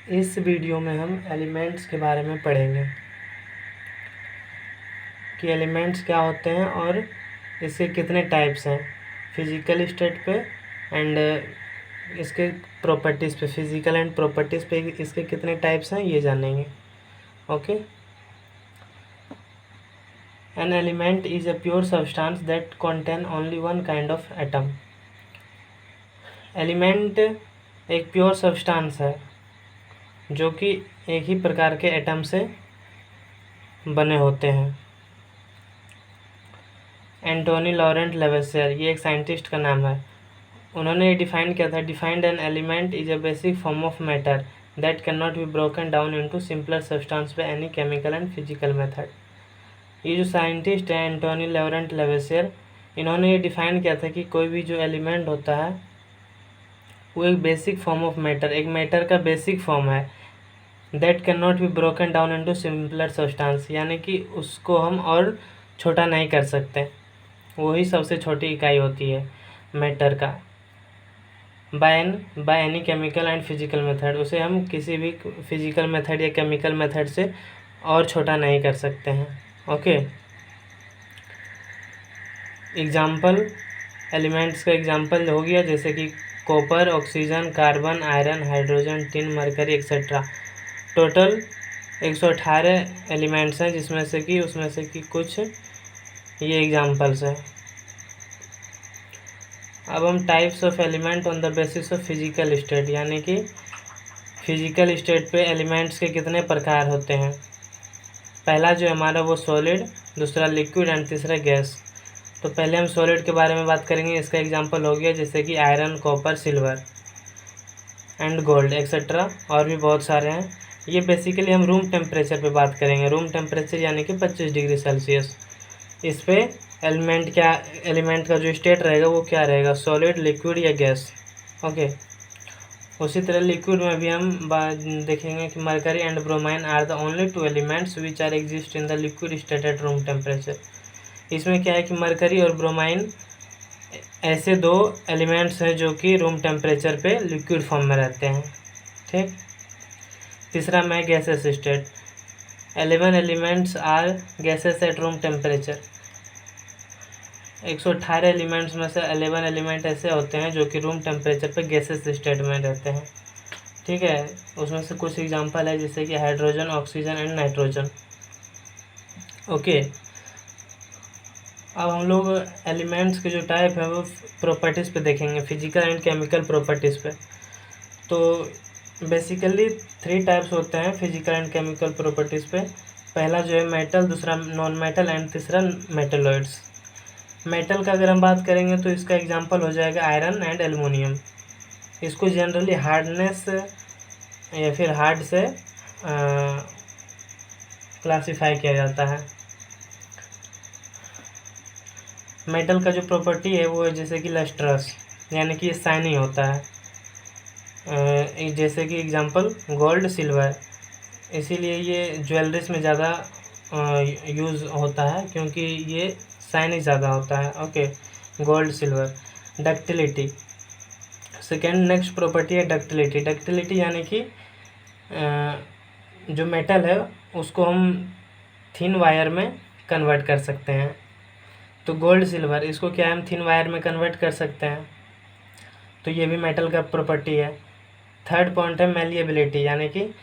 इस वीडियो में हम एलिमेंट्स के बारे में पढ़ेंगे कि एलिमेंट्स क्या होते हैं और इसके कितने टाइप्स हैं फिजिकल स्टेट पे एंड इसके प्रॉपर्टीज़ पे, फिजिकल एंड प्रॉपर्टीज़ पे इसके कितने टाइप्स हैं ये जानेंगे। Okay, an element is a pure substance that contain only one kind of atom. Element एक प्योर सब्सटेंस है जो कि एक ही प्रकार के एटम से बने होते हैं। एंटोनी लॉरेंट लेवेसियर, ये एक साइंटिस्ट का नाम है। उन्होंने ये डिफाइन किया था, defined an element is a basic form of matter that can not be broken down into simpler substance by any chemical and physical method. ये जो साइंटिस्ट है एंटोनी लॉरेंट लेवेसियर, इन्होंने ये डिफाइन किया था कि कोई भी जो एलिमेंट होता है वो एक बेसिक फॉर्म ऑफ मैटर, एक मैटर का बेसिक फॉर्म है, that can not be broken down into simpler substance, यानी कि उसको हम और छोटा नहीं कर सकते, वही सबसे छोटी इकाई होती है मैटर का। By any chemical and physical method, उसे हम किसी भी फिजिकल मेथड या केमिकल मेथड से और छोटा नहीं कर सकते हैं। ओके, एग्जाम्पल, एलिमेंट्स का एग्जाम्पल हो गया जैसे कि copper, oxygen, carbon, iron, hydrogen, tin, mercury etcetera. Total 118 elements हैं उसमें से कि कुछ ये एग्जाम्पल्स हैं। अब हम types of element on the basis of physical state, यानी कि फिजिकल स्टेट पे एलिमेंट्स के कितने प्रकार होते हैं। पहला जो हमारा वो सॉलिड, दूसरा लिक्विड एंड तीसरा गैस। तो पहले हम सॉलिड के बारे में बात करेंगे। इसका एग्जांपल हो गया जैसे कि iron, copper, silver and gold etcetera, और भी बहुत सारे हैं। ये बेसिकली हम रूम टेम्परेचर पे बात करेंगे। रूम टेम्परेचर यानी कि 25 डिग्री सेल्सियस। इस पे एलिमेंट का जो स्टेट रहेगा वो क्या रहेगा, सॉलिड, लिक्विड या गैस। ओके, उसी तरह लिक्विड में भी हम देखेंगे कि mercury and bromine are the only two elements which are exist in the liquid state at room temperature. इसमें क्या है कि मरकरी और ब्रोमाइन ऐसे दो एलिमेंट्स हैं जो कि रूम टेम्परेचर पे लिक्विड फॉर्म में रहते हैं। ठीक, तीसरा में gases state. 11 elements are gases at room temperature. 118 elements में से 11 एलिमेंट ऐसे होते हैं जो कि रूम टेम्परेचर पे गैसेस स्टेट में रहते हैं। ठीक है, उसमें से कुछ एग्जांपल है जैसे कि hydrogen, oxygen and nitrogen. Okay, अब हम लोग एलिमेंट्स के जो टाइप है वो प्रॉपर्टीज़ पे देखेंगे, फिजिकल एंड केमिकल प्रॉपर्टीज़ पे। तो बेसिकली 3 टाइप्स होते हैं फिजिकल एंड केमिकल प्रॉपर्टीज़ पे। पहला जो है मेटल, दूसरा नॉन मेटल एंड तीसरा मेटलॉइड्स। मेटल का अगर हम बात करेंगे तो इसका एग्जांपल हो जाएगा आयरन एंड एल्युमिनियम। इसको जनरली हार्डनेस या फिर हार्ड से क्लासिफाई किया जाता है। मेटल का जो प्रॉपर्टी है वो है जैसे कि लस्ट्रस, यानी कि ये शाइनिंग होता है। जैसे कि एग्जांपल गोल्ड, सिल्वर, इसीलिए ये ज्वेलरीज में ज़्यादा यूज़ होता है क्योंकि ये शाइनिंग ज़्यादा होता है। Okay, gold, silver. Ductility, second next property है डक्टिलिटी। डक्टिलिटी यानी कि जो मेटल है उसको हम थिन वायर में कन्वर्ट कर सकते हैं। तो गोल्ड, सिल्वर, इसको क्या हम थिन वायर में कन्वर्ट कर सकते हैं, तो ये भी मेटल का प्रॉपर्टी है। थर्ड पॉइंट है मेलिएबिलिटी, यानी कि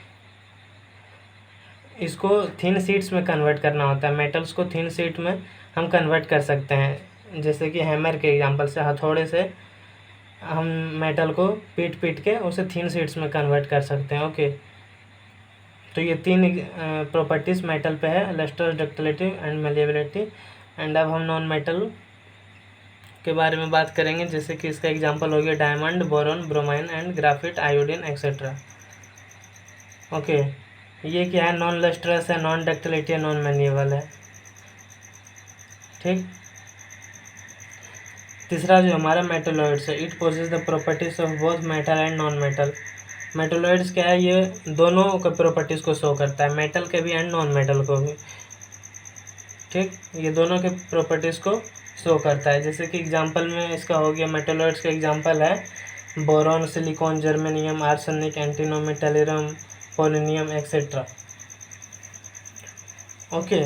इसको थिन शीट्स में कन्वर्ट करना होता है। मेटल्स को थिन शीट में हम कन्वर्ट कर सकते हैं, जैसे कि हैमर के एग्जांपल से, हथौड़े से हम मेटल को पीट के उसे थिन शीट्स में कन्वर्ट कर सकते हैं। ओके, तो ये 3 प्रॉपर्टीज़ मेटल पे है, lustrous, ductility and malleability. And अब हम नॉन मेटल के बारे में बात करेंगे, जैसे कि इसका एग्जांपल हो गया diamond, boron, bromine and graphite, iodine etcetera. Okay, ये क्या है, नॉन लस्ट्रस है, नॉन डक्टिलिटी है, नॉन मेलिएबल है। ठीक, तीसरा जो हमारा मेटलॉइड्स है, it possesses the properties of both metal and non metal. Metalloids क्या है, ये दोनों के प्रॉपर्टीज़ को शो करता है, मेटल के भी एंड नॉन मेटल को भी। ठीक, ये दोनों के प्रॉपर्टीज़ को शो करता है। जैसे कि एग्जांपल में इसका हो गया, मेटलॉइड्स का एग्जांपल है boron, silicon, germanium, arsenic, antimony, tellurium, polonium etcetera. Okay.